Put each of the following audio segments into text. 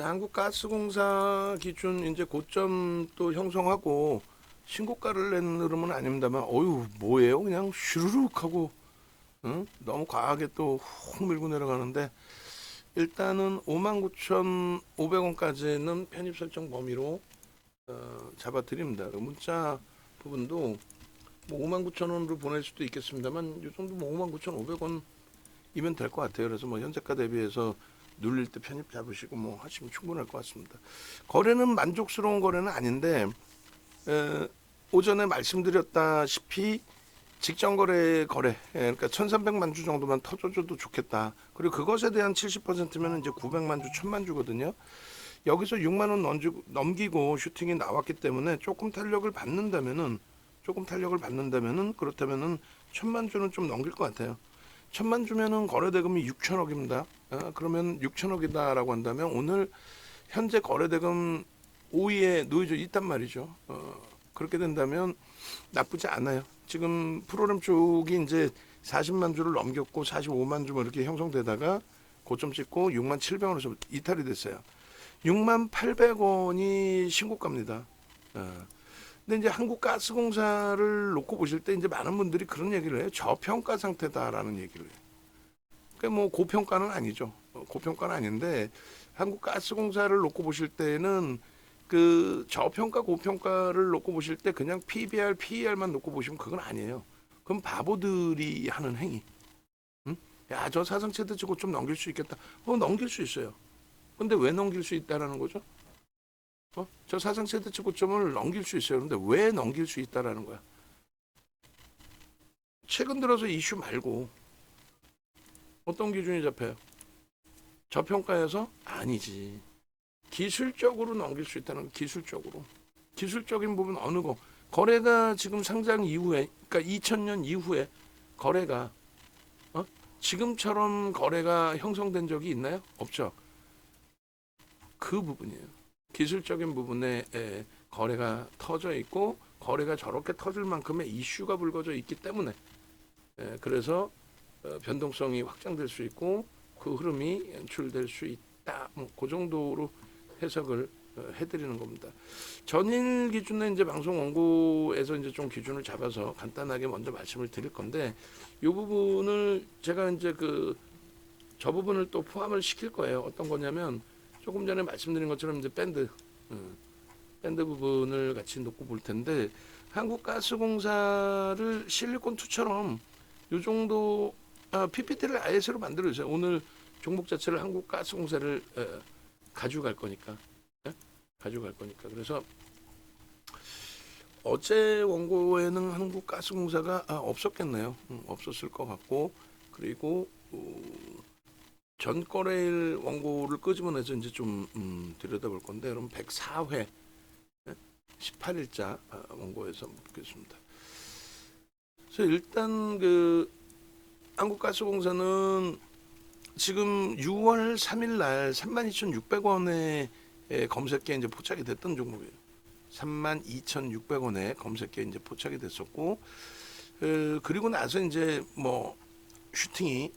자, 한국가스공사 기준 이제 고점 또 형성하고 신고가를 내는 흐름은 아닙니다만, 어유 뭐예요? 그냥 슈르륵 하고, 응? 너무 과하게 또 훅 밀고 내려가는데, 일단은 59,500원까지는 편입 설정 범위로 잡아드립니다. 문자 부분도 뭐 59,000원으로 보낼 수도 있겠습니다만, 이 정도 뭐 59,500원이면 될 것 같아요. 그래서 뭐 현재가 대비해서 눌릴 때 편입 잡으시고 뭐 하시면 충분할 것 같습니다. 거래는 만족스러운 거래는 아닌데 오전에 말씀드렸다시피 직전 거래 그러니까 1,300만 주 정도만 터져줘도 좋겠다. 그리고 그것에 대한 70%면 이제 900만 주, 1,000만 주거든요. 여기서 6만 원 넘기고 슈팅이 나왔기 때문에 조금 탄력을 받는다면은 그렇다면은 1,000만 주는 좀 넘길 것 같아요. 1,000만 주면은 거래 대금이 6천억입니다. 그러면 6천억이다라고 한다면 오늘 현재 거래 대금 5위에 놓여져 있단 말이죠. 그렇게 된다면 나쁘지 않아요. 지금 프로그램 쪽이 이제 40만 주를 넘겼고 45만 주 뭐 이렇게 형성되다가 고점 찍고 6만 700원에서 이탈이 됐어요. 6만 800원이 신고가입니다. 근데 이제 한국가스공사를 놓고 보실 때 이제 많은 분들이 그런 얘기를 해요. 저평가 상태다라는 얘기를 해요. 그러니까 뭐 고평가는 아니죠. 고평가는 아닌데 한국가스공사를 놓고 보실 때는 그 저평가 고평가를 놓고 보실 때 그냥 PBR, PER만 놓고 보시면 그건 아니에요. 그럼 바보들이 하는 행위. 응? 야, 저 사상 최대치고 좀 넘길 수 있겠다. 넘길 수 있어요. 근데 왜 넘길 수 있다라는 거죠? 저 사상 최대치 고점을 넘길 수 있어요. 그런데 왜 넘길 수 있다라는 거야? 최근 들어서 이슈 말고 어떤 기준이 잡혀요? 저평가에서? 아니지. 기술적으로 넘길 수 있다는 거, 기술적으로. 기술적인 부분 어느 거? 거래가 지금 상장 이후에, 그러니까 2000년 이후에 거래가 지금처럼 거래가 형성된 적이 있나요? 없죠. 그 부분이에요. 기술적인 부분에 거래가 터져 있고 거래가 저렇게 터질 만큼의 이슈가 불거져 있기 때문에 그래서 변동성이 확장될 수 있고 그 흐름이 연출될 수 있다. 그 정도로 해석을 해드리는 겁니다. 전일 기준에 이제 방송 원고에서 이제 좀 기준을 잡아서 간단하게 먼저 말씀을 드릴 건데 이 부분을 제가 이제 저 부분을 또 포함을 시킬 거예요. 어떤 거냐면 조금 전에 말씀드린 것처럼 이제 밴드 부분을 같이 놓고 볼 텐데 한국가스공사를 실리콘2처럼 이 정도 PPT를 아예 새로 만들어주세요. 오늘 종목 자체를 한국가스공사를 가져갈 거니까 가져갈 거니까 그래서 어제 원고에는 한국가스공사가 없었겠네요. 없었을 것 같고 그리고 전 거래일 원고를 끄집어내서 이제 좀 들여다볼 건데 그럼 104회 18일자 원고에서 보겠습니다. 그래서 일단 한국가스공사는 지금 6월 3일 날 32,600원에 검색에 이제 포착이 됐던 종목이에요. 32,600원에 검색에 이제 포착이 됐었고 그리고 나서 이제 뭐 슈팅이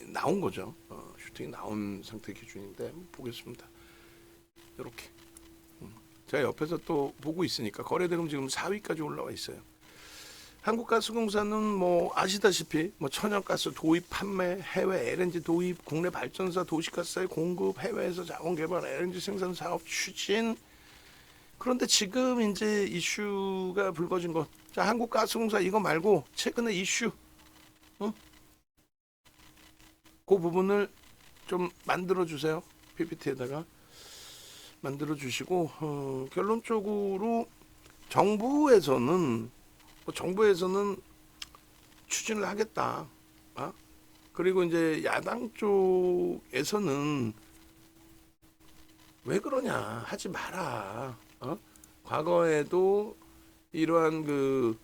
나온 거죠. 슈팅이 나온 상태 기준인데 보겠습니다. 이렇게 제가 옆에서 또 보고 있으니까 거래대금 지금 4위까지 올라와 있어요. 한국가스공사는 뭐 아시다시피 뭐 천연가스 도입 판매, 해외 LNG 도입, 국내 발전사 도시가스의 공급, 해외에서 자원개발 LNG 생산 사업 추진. 그런데 지금 이제 이슈가 불거진 것. 자, 한국가스공사 이거 말고 최근에 이슈. 그 부분을 좀 만들어 주세요. PPT에다가 만들어 주시고 결론적으로 정부에서는 추진을 하겠다. 그리고 이제 야당 쪽에서는 왜 그러냐 하지 마라. 과거에도 이러한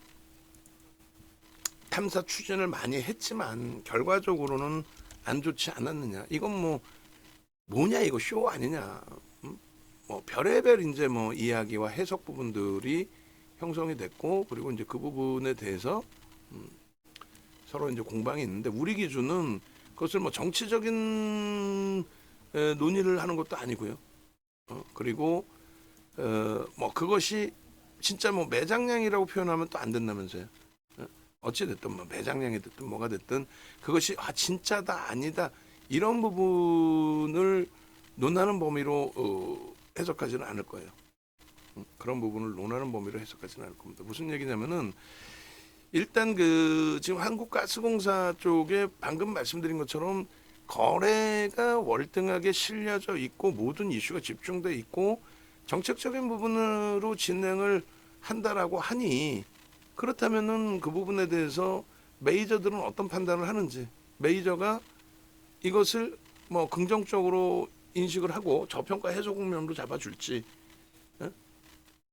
탐사 추진을 많이 했지만 결과적으로는 안 좋지 않았느냐. 이건 뭐냐 이거 쇼 아니냐. 뭐 별의별 이제 뭐 이야기와 해석 부분들이 형성이 됐고 그리고 이제 그 부분에 대해서 서로 이제 공방이 있는데 우리 기준은 그것을 뭐 정치적인 논의를 하는 것도 아니고요. 그리고 뭐 그것이 진짜 뭐 매장량이라고 표현하면 또 안 된다면서요. 어찌 됐든 뭐 매장량이 됐든 뭐가 됐든 그것이 진짜다 아니다 이런 부분을 논하는 범위로 해석하지는 않을 거예요. 그런 부분을 논하는 범위로 해석하지는 않을 겁니다. 무슨 얘기냐면은 일단 그 지금 한국가스공사 쪽에 방금 말씀드린 것처럼 거래가 월등하게 실려져 있고 모든 이슈가 집중돼 있고 정책적인 부분으로 진행을 한다라고 하니 그렇다면은 그 부분에 대해서 메이저들은 어떤 판단을 하는지 메이저가 이것을 뭐 긍정적으로 인식을 하고 저평가 해소 국면으로 잡아줄지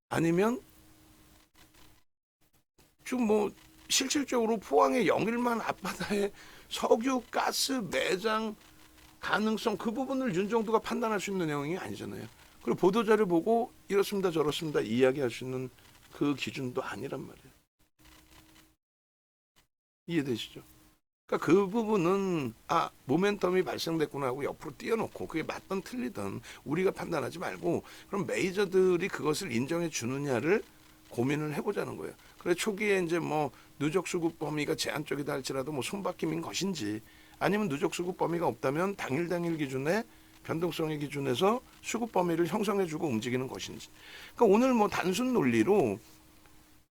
아니면 지금 뭐 실질적으로 포항의 영일만 앞바다에 석유, 가스, 매장 가능성 그 부분을 윤정도가 판단할 수 있는 내용이 아니잖아요. 그리고 보도자료 보고 이렇습니다 저렇습니다 이야기할 수 있는 그 기준도 아니란 말이에요. 이해되시죠? 그러니까 그 부분은 모멘텀이 발생됐구나 하고 옆으로 띄워놓고 그게 맞든 틀리든 우리가 판단하지 말고 그럼 메이저들이 그것을 인정해 주느냐를 고민을 해보자는 거예요. 그래 초기에 이제 뭐 누적 수급 범위가 제한적이다 할지라도 뭐 손바뀜인 것인지 아니면 누적 수급 범위가 없다면 당일 기준에 변동성의 기준에서 수급 범위를 형성해주고 움직이는 것인지. 그러니까 오늘 뭐 단순 논리로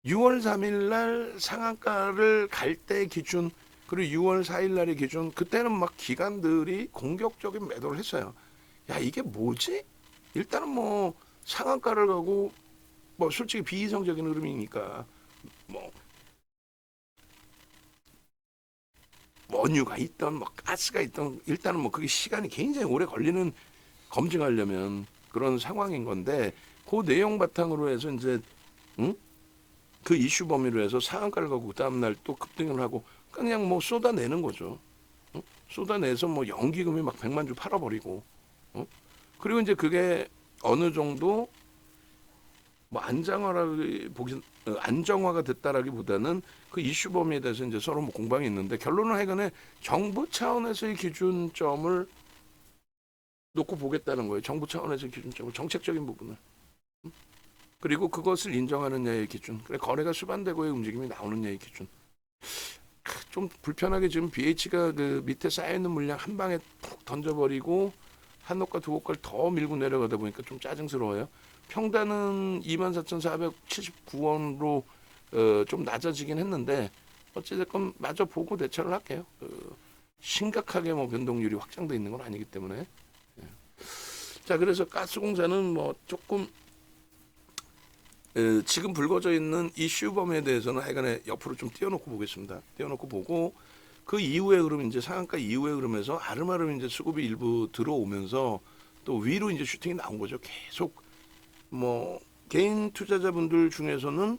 6월 3일 날 상한가를 갈 때 기준 그리고 6월 4일 날의 기준 그때는 막 기관들이 공격적인 매도를 했어요. 야 이게 뭐지? 일단은 뭐 상한가를 가고 뭐 솔직히 비이성적인 흐름이니까 뭐 원유가 있던 뭐 가스가 있던 일단은 뭐 그게 시간이 굉장히 오래 걸리는 검증하려면 그런 상황인 건데 그 내용 바탕으로 해서 이제 그 이슈 범위로 해서 상한가를 가고 그 다음 날 또 급등을 하고 그냥 뭐 쏟아내는 거죠. 쏟아내서 뭐 연기금이 막 100만 주 팔아버리고 그리고 이제 그게 어느 정도 뭐 안정화가 됐다라기보다는 그 이슈 범위에 대해서 이제 서로 뭐 공방이 있는데 결론은 하여간에 정부 차원에서의 기준점을 놓고 보겠다는 거예요. 정부 차원에서의 기준점을 정책적인 부분을 그리고 그것을 인정하느냐의 기준. 그래 거래가 수반되고의 움직임이 나오느냐의 기준. 좀 불편하게 지금 BH가 그 밑에 쌓여있는 물량 한 방에 푹 던져버리고 한 옷과 두 옷걸 더 밀고 내려가다 보니까 좀 짜증스러워요. 평단은 24,479원으로 좀 낮아지긴 했는데 어찌됐건 마저 보고 대처를 할게요. 심각하게 뭐 변동률이 확장돼 있는 건 아니기 때문에. 자 그래서 가스공사는 뭐 조금 지금 불거져 있는 이슈 범위에 대해서는 하여간에 옆으로 좀 띄워놓고 보겠습니다. 띄워놓고 보고 그 이후의 흐름 이제 상한가 이후의 흐름에서 아름아름 이제 수급이 일부 들어오면서 또 위로 이제 슈팅이 나온 거죠. 계속 뭐 개인 투자자분들 중에서는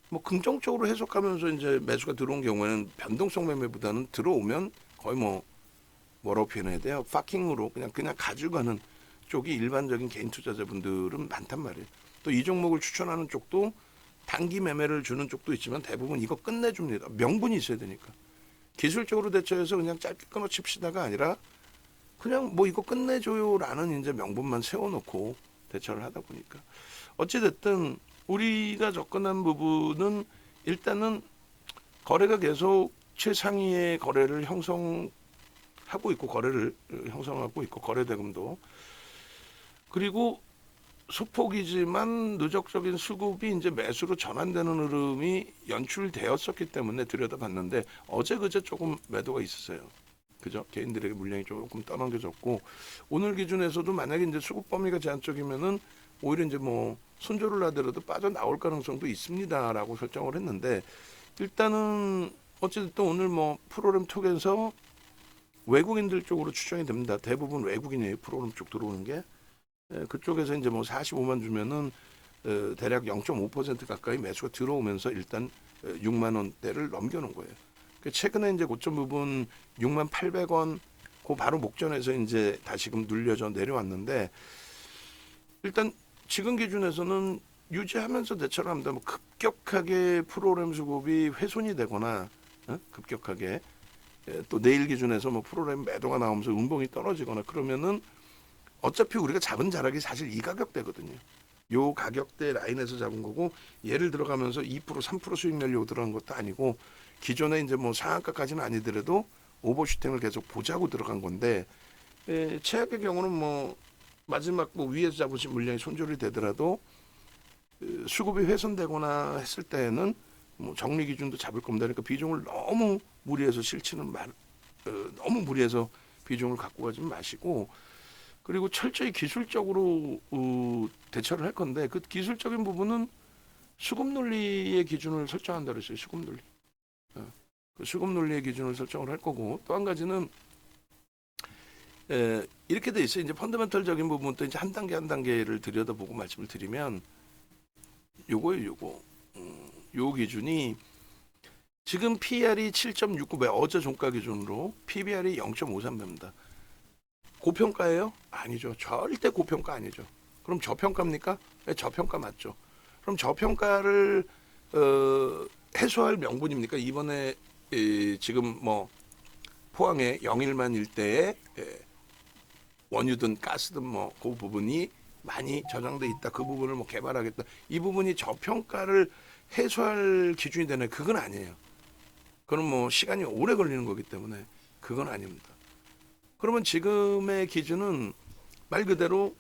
뭐 긍정적으로 해석하면서 이제 매수가 들어온 경우에는 변동성 매매보다는 들어오면 거의 뭐라고 표현해야 돼요? 파킹으로 그냥 가져가는 쪽이 일반적인 개인 투자자분들은 많단 말이에요. 또 이 종목을 추천하는 쪽도 단기 매매를 주는 쪽도 있지만 대부분 이거 끝내줍니다. 명분이 있어야 되니까. 기술적으로 대처해서 그냥 짧게 끊어칩시다가 아니라 그냥 뭐 이거 끝내줘요라는 이제 명분만 세워놓고 대처를 하다 보니까 어찌됐든 우리가 접근한 부분은 일단은 거래가 계속 최상위의 거래를 형성하고 있고 거래를 형성하고 있고 거래 대금도 그리고 소폭이지만 누적적인 수급이 이제 매수로 전환되는 흐름이 연출되었었기 때문에 들여다봤는데 어제 그제 조금 매도가 있었어요. 그죠? 개인들에게 물량이 조금 떠넘겨졌고 오늘 기준에서도 만약에 이제 수급 범위가 제한적이면은 오히려 이제 뭐 손절을 하더라도 빠져나올 가능성도 있습니다라고 설정을 했는데 일단은 어쨌든 오늘 뭐 프로그램 톡에서 외국인들 쪽으로 추정이 됩니다. 대부분 외국인이에요. 프로그램 쪽 들어오는 게. 그쪽에서 이제 뭐 45만 주면은 대략 0.5% 가까이 매수가 들어오면서 일단 6만 원대를 넘겨놓은 거예요. 최근에 이제 고점 부분 6만 800원 그 바로 목전에서 이제 다시금 눌려져 내려왔는데 일단 지금 기준에서는 유지하면서 대처를 합니다. 뭐 급격하게 프로그램 수급이 훼손이 되거나 급격하게 또 내일 기준에서 뭐 프로그램 매도가 나오면서 음봉이 떨어지거나 그러면은 어차피 우리가 잡은 자락이 사실 이 가격대거든요. 요 가격대 라인에서 잡은 거고, 예를 들어가면서 2% 3% 수익 내려고 들어간 것도 아니고, 기존에 이제 뭐 상한가까지는 아니더라도 오버슈팅을 계속 보자고 들어간 건데, 최악의 경우는 뭐 마지막 뭐 위에서 잡으신 물량이 손절이 되더라도 수급이 훼손되거나 했을 때는 뭐 정리 기준도 잡을 겁니다. 그러니까 비중을 너무 무리해서 너무 무리해서 비중을 갖고 가지 마시고, 그리고 철저히 기술적으로 대처를 할 건데, 그 기술적인 부분은 수급 논리의 기준을 설정한다 그랬어요. 수급 논리. 그 수급 논리의 기준을 설정을 할 거고, 또 한 가지는 이렇게 돼 있어요. 이제 펀더멘털적인 부분도 이제 한 단계 한 단계를 들여다보고 말씀을 드리면, 요거예요. 요 기준이 지금 PR이 7.69배, 어제 종가 기준으로 PBR이 0.53배입니다. 고평가예요? 아니죠. 절대 고평가 아니죠. 그럼 저평가입니까? 네, 저평가 맞죠. 그럼 저평가를 해소할 명분입니까? 이번에 지금 뭐 포항의 영일만 일대에 원유든 가스든 뭐 그 부분이 많이 저장돼 있다. 그 부분을 뭐 개발하겠다. 이 부분이 저평가를 해소할 기준이 되나요? 그건 아니에요. 그건 뭐 시간이 오래 걸리는 거기 때문에 그건 아닙니다. 그러면 지금의 기준은 말 그대로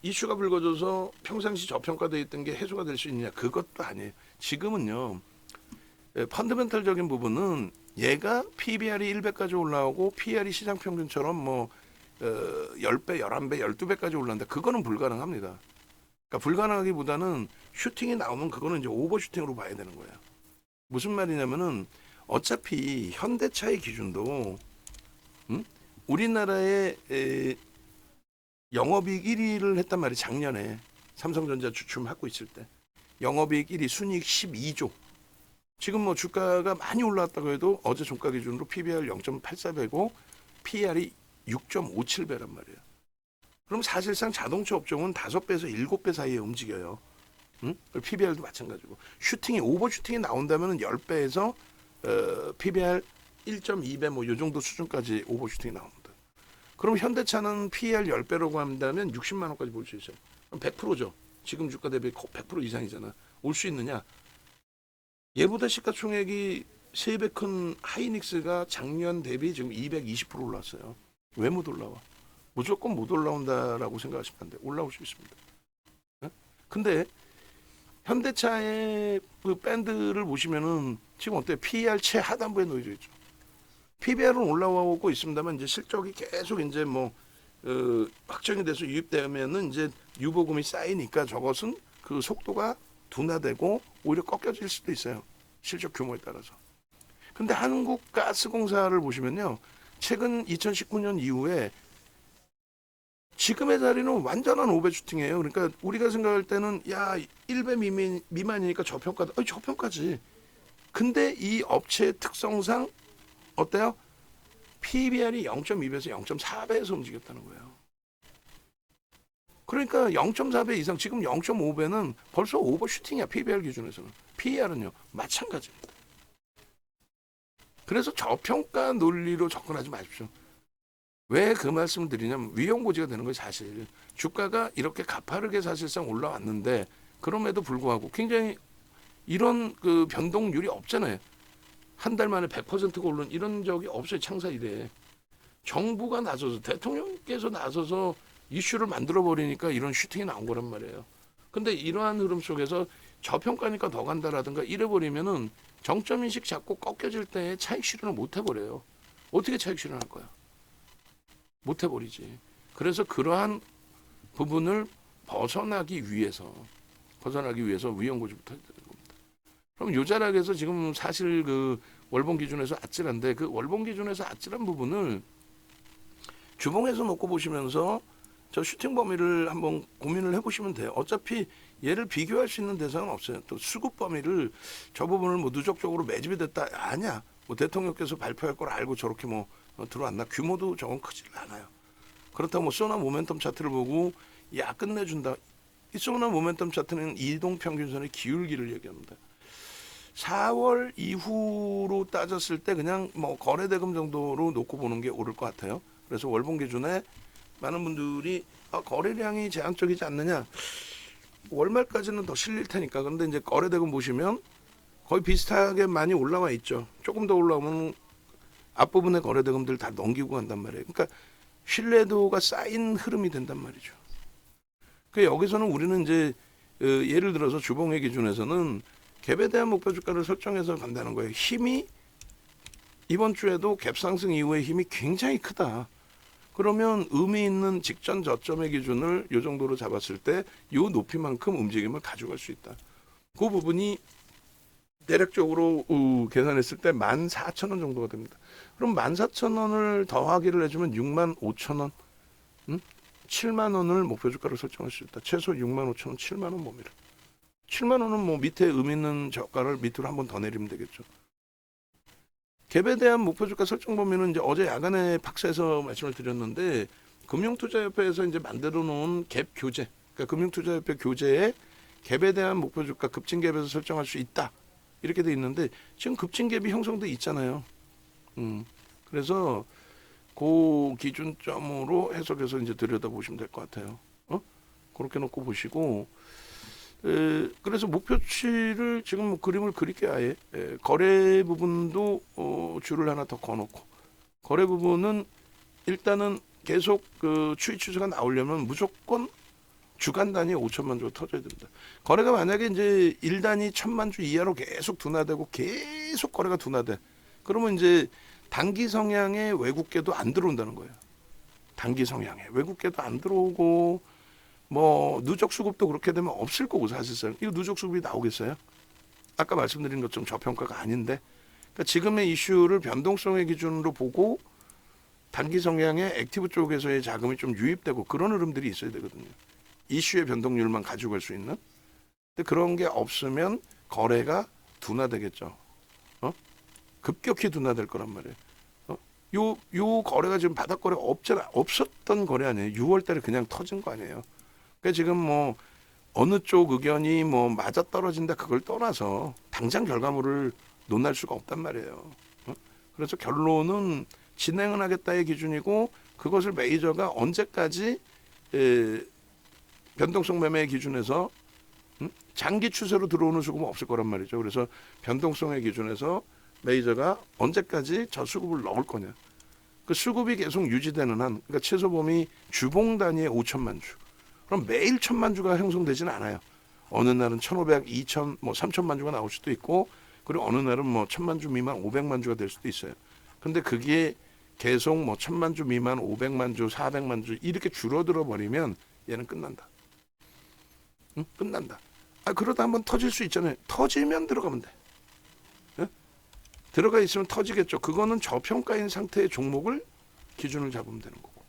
이슈가 불거져서 평상시 저평가되어 있던 게 해소가 될 수 있느냐, 그것도 아니에요. 지금은요, 펀더멘털적인 부분은 얘가 PBR이 1배까지 올라오고 PR이 시장 평균처럼 뭐 10배, 11배, 12배까지 올라온다. 그거는 불가능합니다. 그러니까 불가능하기보다는 슈팅이 나오면 그거는 이제 오버슈팅으로 봐야 되는 거예요. 무슨 말이냐면은 어차피 현대차의 기준도 우리나라의 영업이익 1위를 했단 말이에요. 작년에 삼성전자 주춤하고 있을 때 영업이익 1위, 순이익 12조. 지금 뭐 주가가 많이 올라왔다고 해도 어제 종가 기준으로 PBR 0.84배고 PR이 6.57배란 말이에요. 그럼 사실상 자동차 업종은 5배에서 7배 사이에 움직여요. PBR도 마찬가지고. 슈팅이 오버슈팅이 나온다면 10배에서 PBR 1.2배 뭐 요 정도 수준까지 오버슈팅이 나옵니다. 그럼 현대차는 PER 10배라고 한다면 60만 원까지 볼 수 있어요. 그럼 100%죠. 지금 주가 대비 100% 이상이잖아. 올 수 있느냐? 얘보다 시가총액이 3배 큰 하이닉스가 작년 대비 지금 220% 올랐어요. 왜 못 올라와? 무조건 못 올라온다라고 생각하시면 안 돼요. 올라올 수 있습니다. 근데 현대차의 그 밴드를 보시면은 지금 어때요? PER 최하단부에 놓여져 있죠. PBR은 올라오고 있습니다만 이제 실적이 계속 이제 뭐 확정이 돼서 유입되면은 이제 유보금이 쌓이니까 저것은 그 속도가 둔화되고 오히려 꺾여질 수도 있어요. 실적 규모에 따라서. 근데 한국가스공사를 보시면요, 최근 2019년 이후에 지금의 자리는 완전한 오버슈팅이에요. 그러니까 우리가 생각할 때는 야 1배 미만이니까 저평가다. 저평가지. 근데 이 업체의 특성상 어때요? PBR이 0.2배에서 0.4배에서 움직였다는 거예요. 그러니까 0.4배 이상, 지금 0.5배는 벌써 오버슈팅이야. PBR 기준에서는. PER은요 마찬가지입니다. 그래서 저평가 논리로 접근하지 마십시오. 왜 그 말씀을 드리냐면 위험고지가 되는 거예요. 사실 주가가 이렇게 가파르게 사실상 올라왔는데 그럼에도 불구하고 굉장히 이런 그 변동률이 없잖아요. 한 달 만에 100%가 오른 이런 적이 없어요. 창사 이래. 정부가 나서서, 대통령께서 나서서 이슈를 만들어 버리니까 이런 슈팅이 나온 거란 말이에요. 근데 이러한 흐름 속에서 저평가니까 더 간다라든가 이래 버리면은 정점 인식 잡고 꺾여질 때 차익 실현을 못 해버려요. 어떻게 차익 실현할 거야? 못 해버리지. 그래서 그러한 부분을 벗어나기 위해서 위험고지부터 해야 되는 겁니다. 그럼 요 자락에서 지금 사실 그 월봉 기준에서 아찔한데, 그 월봉 기준에서 아찔한 부분을 주봉에서 놓고 보시면서 저 슈팅 범위를 한번 고민을 해보시면 돼요. 어차피 얘를 비교할 수 있는 대상은 없어요. 또 수급 범위를 저 부분을 뭐 누적적으로 매집이 됐다 아니야. 뭐 대통령께서 발표할 걸 알고 저렇게 뭐 들어왔나? 규모도 저건 크질 않아요. 그렇다고 뭐 소나 모멘텀 차트를 보고 야 끝내준다. 이 소나 모멘텀 차트는 이동평균선의 기울기를 얘기합니다. 4월 이후로 따졌을 때 그냥 뭐 거래대금 정도로 놓고 보는 게 옳을 것 같아요. 그래서 월봉 기준에 많은 분들이 거래량이 제한적이지 않느냐. 월말까지는 더 실릴 테니까. 그런데 이제 거래대금 보시면 거의 비슷하게 많이 올라와 있죠. 조금 더 올라오면 앞부분의 거래대금들 다 넘기고 간단 말이에요. 그러니까 신뢰도가 쌓인 흐름이 된단 말이죠. 그 여기서는 우리는 이제 예를 들어서 주봉의 기준에서는 갭에 대한 목표 주가를 설정해서 간다는 거예요. 힘이 이번 주에도 갭 상승 이후의 힘이 굉장히 크다. 그러면 의미 있는 직전 저점의 기준을 이 정도로 잡았을 때 이 높이만큼 움직임을 가져갈 수 있다. 그 부분이 대략적으로 계산했을 때 14,000원 정도가 됩니다. 그럼 14,000원을 더하기를 해주면 65,000원, 7만 원을 목표 주가로 설정할 수 있다. 최소 65,000원, 7만 원 봅니다. 7만 원은 뭐 밑에 의미 있는 저가를 밑으로 한 번 더 내리면 되겠죠. 갭에 대한 목표 주가 설정 범위는 이제 어제 야간에 박스에서 말씀을 드렸는데 금융투자협회에서 이제 만들어 놓은 갭 교재, 그러니까 금융투자협회 교재에 갭에 대한 목표 주가 급진 갭에서 설정할 수 있다. 이렇게 돼 있는데 지금 급진 갭이 형성돼 있잖아요. 그래서 그 기준점으로 해석해서 이제 들여다보시면 될 것 같아요. 그렇게 놓고 보시고 그래서 목표치를 지금 뭐 그림을 그릴게 아예 거래 부분도 줄을 하나 더 그어놓고 거래 부분은 일단은 계속 그 추이 추세가 나오려면 무조건 주간 단위 5천만 주가 터져야 됩니다. 거래가 만약에 이제 1단위 1,000만 주 이하로 계속 둔화되고 계속 거래가 둔화돼. 그러면 이제 단기 성향의 외국계도 안 들어온다는 거예요. 단기 성향에 외국계도 안 들어오고 뭐 누적 수급도 그렇게 되면 없을 거고 사실상 이거 누적 수급이 나오겠어요? 아까 말씀드린 것처럼 저평가가 아닌데 그러니까 지금의 이슈를 변동성의 기준으로 보고 단기 성향의 액티브 쪽에서의 자금이 좀 유입되고 그런 흐름들이 있어야 되거든요. 이슈의 변동률만 가지고 갈 수 있는. 근데 그런 게 없으면 거래가 둔화되겠죠. 급격히 둔화될 거란 말이에요. 요 거래가 지금 바닥 거래가 없었던 거래 아니에요. 6월달에 그냥 터진 거 아니에요. 그러니까 지금 뭐 어느 쪽 의견이 뭐 맞아 떨어진다 그걸 떠나서 당장 결과물을 논할 수가 없단 말이에요. 그래서 결론은 진행은 하겠다의 기준이고 그것을 메이저가 언제까지 변동성 매매의 기준에서 장기 추세로 들어오는 수급은 없을 거란 말이죠. 그래서 변동성의 기준에서 메이저가 언제까지 저 수급을 넣을 거냐. 그 수급이 계속 유지되는 한, 그러니까 최소 범위 주봉 단위의 5천만 주. 그럼 매일 1,000만 주가 형성되지는 않아요. 어느 날은 1,500, 2,000, 뭐 3,000만 주가 나올 수도 있고, 그리고 어느 날은 뭐 1,000만 주 미만 500만 주가 될 수도 있어요. 근데 그게 계속 뭐 1,000만 주 미만 500만 주, 400만 주 이렇게 줄어들어 버리면 얘는 끝난다. 끝난다. 그러다 한번 터질 수 있잖아요. 터지면 들어가면 돼. 들어가 있으면 터지겠죠. 그거는 저평가인 상태의 종목을 기준을 잡으면 되는 거고.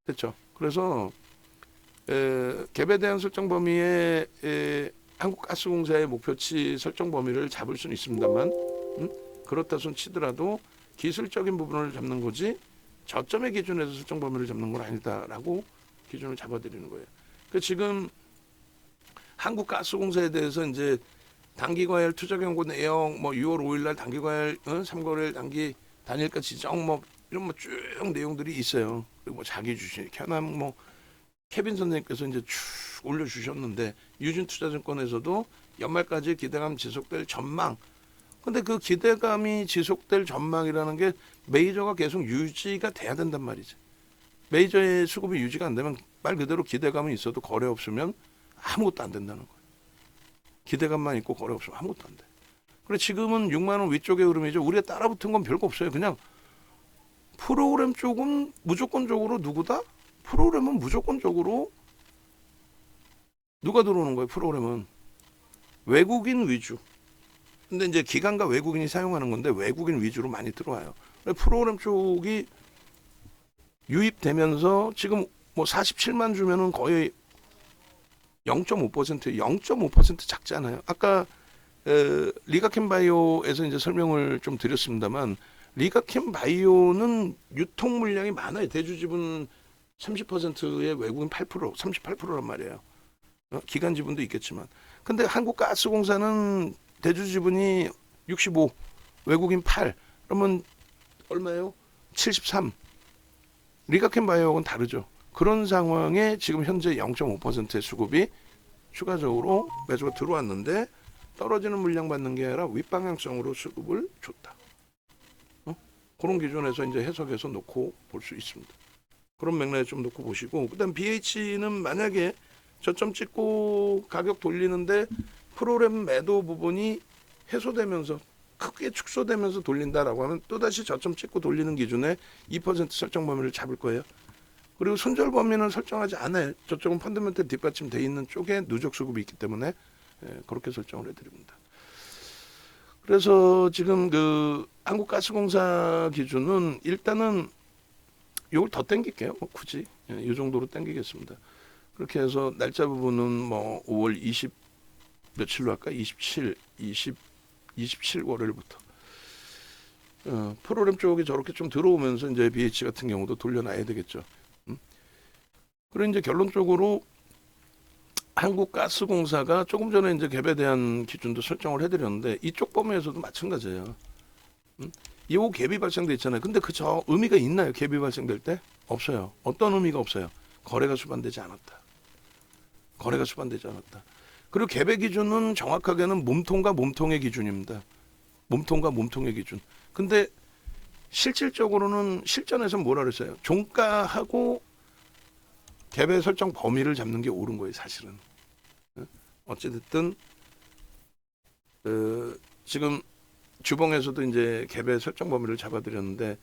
됐죠? 그래서 갭에 대한 설정 범위에 한국가스공사의 목표치 설정 범위를 잡을 수는 있습니다만 그렇다 손 치더라도 기술적인 부분을 잡는 거지 저점의 기준에서 설정 범위를 잡는 건 아니다라고 기준을 잡아드리는 거예요. 그 지금 한국가스공사에 대해서 이제 단기과열 투자경고 내용 뭐 6월 5일날 단기과열 3거래일 단기 단일가 지정 뭐 이런 뭐 쭉 내용들이 있어요. 그리고 뭐 자기 주식 현황 뭐 케빈 선생님께서 이제 쭉 올려주셨는데 유진투자증권에서도 연말까지 기대감 지속될 전망. 근데 그 기대감이 지속될 전망이라는 게 메이저가 계속 유지가 돼야 된단 말이지. 메이저의 수급이 유지가 안 되면 말 그대로 기대감은 있어도 거래 없으면 아무것도 안 된다는 거예요. 기대감만 있고 거래 없으면 아무것도 안 돼. 그래 지금은 6만 원 위쪽의 흐름이죠. 우리가 따라붙은 건 별거 없어요. 그냥 프로그램 쪽은 무조건적으로 누구다? 프로그램은 무조건적으로 누가 들어오는 거예요? 프로그램은 외국인 위주. 근데 이제 기관과 외국인이 사용하는 건데 외국인 위주로 많이 들어와요. 프로그램 쪽이 유입되면서 지금 뭐 47만 주면은 거의 0.5% 작잖아요. 아까 리가캠바이오에서 이제 설명을 좀 드렸습니다만 리가캠바이오는 유통 물량이 많아요. 대주지분 30%의 외국인 8%, 38%란 말이에요. 기관 지분도 있겠지만. 근데 한국가스공사는 대주지분이 65, 외국인 8. 그러면 얼마예요? 73. 리가캠바이오하고는 다르죠. 그런 상황에 지금 현재 0.5%의 수급이 추가적으로 매수가 들어왔는데 떨어지는 물량 받는 게 아니라 윗방향성으로 수급을 줬다. 그런 기준에서 이제 해석해서 놓고 볼 수 있습니다. 그런 맥락에 좀 놓고 보시고, 그다음 BH는 만약에 저점 찍고 가격 돌리는데 프로그램 매도 부분이 해소되면서 크게 축소되면서 돌린다라고 하면 또다시 저점 찍고 돌리는 기준에 2% 설정 범위를 잡을 거예요. 그리고 손절 범위는 설정하지 않아요. 저쪽은 펀더멘털 뒷받침돼 있는 쪽에 누적 수급이 있기 때문에 그렇게 설정을 해드립니다. 그래서 지금 그 한국가스공사 기준은 일단은 요걸 더 땡길게요. 굳이 이 정도로 땡기겠습니다. 그렇게 해서 날짜 부분은 뭐 5월 20 며칠로 할까? 27, 27 월요일부터 프로그램 쪽이 저렇게 좀 들어오면서 이제 BH 같은 경우도 돌려놔야 되겠죠. 그리고 이제 결론적으로 한국가스공사가 조금 전에 이제 갭에 대한 기준도 설정을 해드렸는데 이쪽 범위에서도 마찬가지예요. 이 갭이 발생돼 있잖아요. 근데 저 의미가 있나요? 갭이 발생될 때? 없어요. 어떤 의미가 없어요? 거래가 수반되지 않았다. 거래가 수반되지 않았다. 그리고 갭의 기준은 정확하게는 몸통과 몸통의 기준입니다. 몸통과 몸통의 기준. 근데 실질적으로는 실전에서 뭐라 그랬어요? 종가하고 갭의 설정 범위를 잡는 게 옳은 거예요, 사실은. 어찌됐든 지금 주봉에서도 이제 갭의 설정 범위를 잡아드렸는데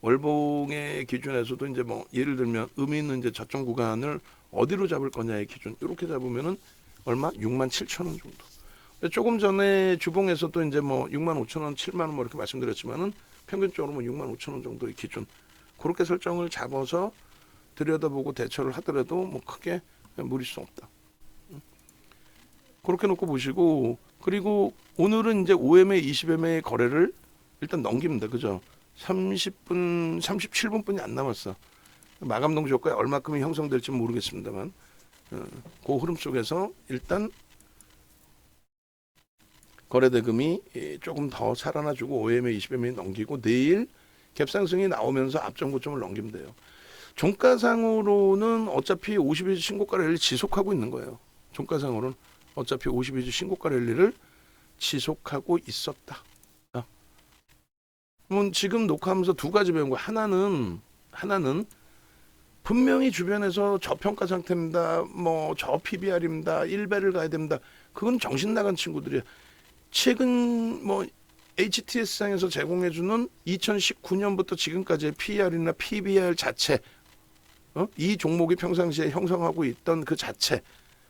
월봉의 기준에서도 이제 뭐 예를 들면 의미 있는 이제 저점 구간을 어디로 잡을 거냐의 기준 이렇게 잡으면은 얼마? 67,000원 정도. 조금 전에 주봉에서도 이제 뭐 65,000원, 7만원 뭐 이렇게 말씀드렸지만은 평균적으로 뭐 65,000원 정도의 기준 그렇게 설정을 잡아서 들여다보고 대처를 하더라도 뭐 크게 무리수 없다. 그렇게 놓고 보시고, 그리고 오늘은 이제 5MA, 20MA 거래를 일단 넘깁니다. 그죠? 30분, 37분뿐이 안 남았어. 마감 동지 효과에 얼마큼이 형성될지 모르겠습니다만 그 흐름 속에서 일단 거래대금이 조금 더 살아나주고 5MA, 20MA 넘기고 내일 갭상승이 나오면서 앞전 고점을 넘기면 돼요. 종가상으로는 어차피 52주 신고가 랠리 지속하고 있는 거예요. 종가상으로는 어차피 52주 신고가 랠리를 지속하고 있었다. 그러면 지금 녹화하면서 두 가지 배운 거예요. 하나는 분명히 주변에서 저평가 상태입니다. 뭐 저PBR입니다. 1배를 가야 됩니다. 그건 정신 나간 친구들이에요. 최근 뭐 HTS상에서 제공해주는 2019년부터 지금까지의 PER이나 PBR 자체, 이 종목이 평상시에 형성하고 있던 그 자체,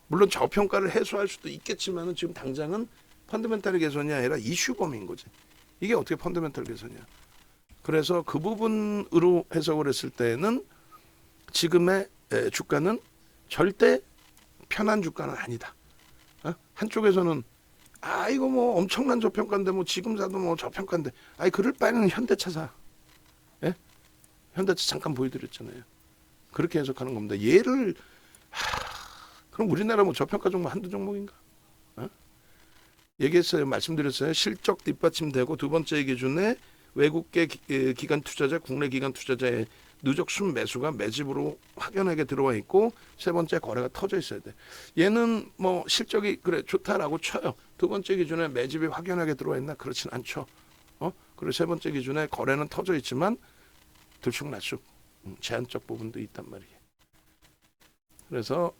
물론 저평가를 해소할 수도 있겠지만 지금 당장은 펀더멘탈 개선이 아니라 이슈 범위인 거지. 이게 어떻게 펀더멘탈 개선이야. 그래서 그 부분으로 해석을 했을 때는 지금의 주가는 절대 편한 주가는 아니다. 한쪽에서는 이거 뭐 엄청난 저평가인데 뭐 지금 사도 뭐 저평가인데 그럴 바에는 현대차 사. 예? 현대차 잠깐 보여드렸잖아요. 그렇게 해석하는 겁니다. 얘를 그럼 우리나라 뭐 저평가 종목 한두 종목인가? 얘기했어요. 말씀드렸어요. 실적 뒷받침되고 두 번째 기준에 외국계 기관 투자자, 국내 기관 투자자의 누적 순매수가 매집으로 확연하게 들어와 있고 세 번째 거래가 터져 있어야 돼. 얘는 뭐 실적이 그래 좋다라고 쳐요. 두 번째 기준에 매집이 확연하게 들어와 있나? 그렇진 않죠. 그리고 세 번째 기준에 거래는 터져 있지만 들쑥날쑥 제한적 부분도 있단 말이에요. 그래서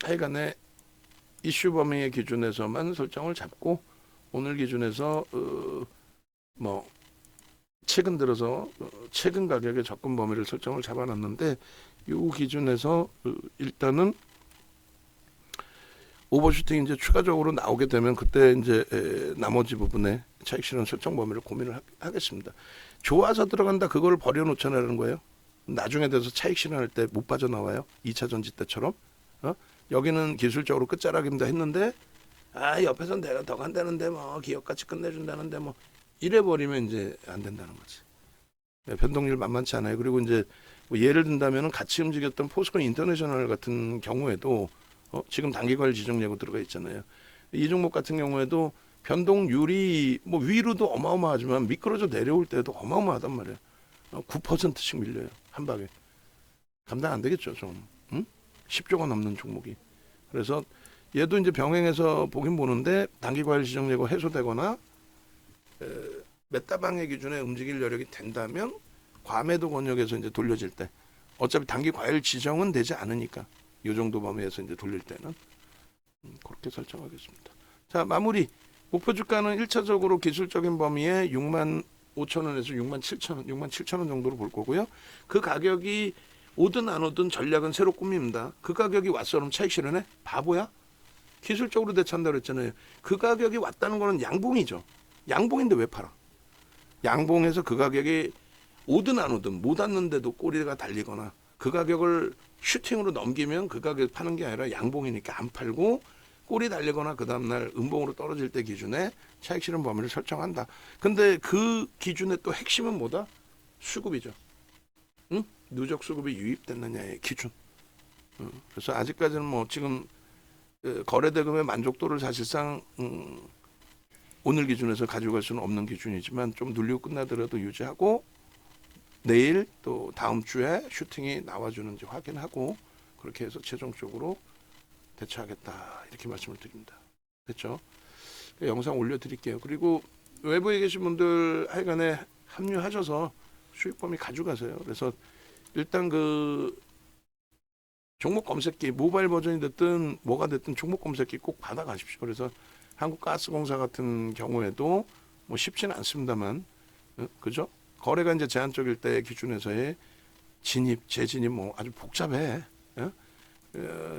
하여간에 이슈 범위의 기준에서만 설정을 잡고 오늘 기준에서 뭐 최근 들어서 최근 가격의 접근 범위를 설정을 잡아놨는데 이 기준에서 일단은 오버슈팅 이제 추가적으로 나오게 되면 그때 이제 나머지 부분에 차익 실현 설정 범위를 고민을 하겠습니다. 좋아서 들어간다 그걸 버려놓잖아는 거예요. 나중에 돼서 차익 실현할 때 못 빠져나와요. 2차 전지 때처럼. 여기는 기술적으로 끝자락입니다 했는데 옆에서 내가 더 간다는데 뭐 기업같이 끝내준다는데 뭐 이래버리면 이제 안 된다는 거지. 변동률 만만치 않아요. 그리고 이제 뭐 예를 든다면 같이 움직였던 포스코 인터내셔널 같은 경우에도 지금 단기과열 지정 예고 들어가 있잖아요. 이 종목 같은 경우에도 변동률이 뭐 위로도 어마어마하지만 미끄러져 내려올 때도 어마어마하단 말이에요. 9%씩 밀려요. 한 방에. 감당 안 되겠죠, 좀. 응? 10조가 넘는 종목이. 그래서 얘도 이제 병행해서 보긴 보는데 단기 과열 지정 예고 해소되거나 메타방해 기준에 움직일 여력이 된다면 과매도 권역에서 이제 돌려질 때 어차피 단기 과열 지정은 되지 않으니까 이 정도 범위에서 이제 돌릴 때는 그렇게 설정하겠습니다. 자, 마무리. 목표 주가는 1차적으로 기술적인 범위에 6만 5천 원에서 6만 7천 원, 6만 7천 원 정도로 볼 거고요. 그 가격이 오든 안 오든 전략은 새로 꾸밉니다. 그 가격이 왔어 그럼 차익 실현해? 바보야? 기술적으로 대처한다고 했잖아요. 그 가격이 왔다는 거는 양봉이죠. 양봉인데 왜 팔아? 양봉에서 그 가격이 오든 안 오든 못 왔는데도 꼬리가 달리거나 그 가격을 슈팅으로 넘기면 그 가격에 파는 게 아니라 양봉이니까 안 팔고 꼬리 달리거나 그 다음날 음봉으로 떨어질 때 기준에 차익 실현 범위를 설정한다. 근데 그 기준의 또 핵심은 뭐다? 수급이죠. 응? 누적 수급이 유입됐느냐의 기준. 그래서 아직까지는 뭐 지금 거래대금의 만족도를 사실상 오늘 기준에서 가져갈 수는 없는 기준이지만 좀 눌리고 끝나더라도 유지하고 내일 또 다음 주에 슈팅이 나와주는지 확인하고 그렇게 해서 최종적으로 대처하겠다 이렇게 말씀을 드립니다. 됐죠? 영상 올려드릴게요. 그리고 외부에 계신 분들 하여간에 합류하셔서 수익 범위 가져가세요. 그래서 일단 그 종목 검색기 모바일 버전이 됐든 뭐가 됐든 종목 검색기 꼭 받아가십시오. 그래서 한국가스공사 같은 경우에도 뭐 쉽지는 않습니다만 그죠? 거래가 이제 제한적일 때 기준에서의 진입, 재진입 뭐 아주 복잡해.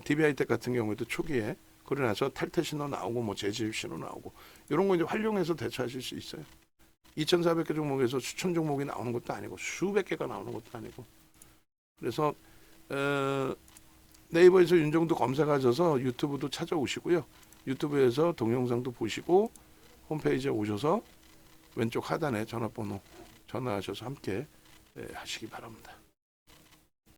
DB하이텍 같은 경우에도 초기에 그러고 나서 탈퇴 신호 나오고 뭐 재진입 신호 나오고 이런 거 이제 활용해서 대처하실 수 있어요. 2,400개 종목에서 수천 종목이 나오는 것도 아니고 수백 개가 나오는 것도 아니고 그래서 네이버에서 윤정도 검색하셔서 유튜브도 찾아오시고요. 유튜브에서 동영상도 보시고 홈페이지에 오셔서 왼쪽 하단에 전화번호 전화하셔서 함께 하시기 바랍니다.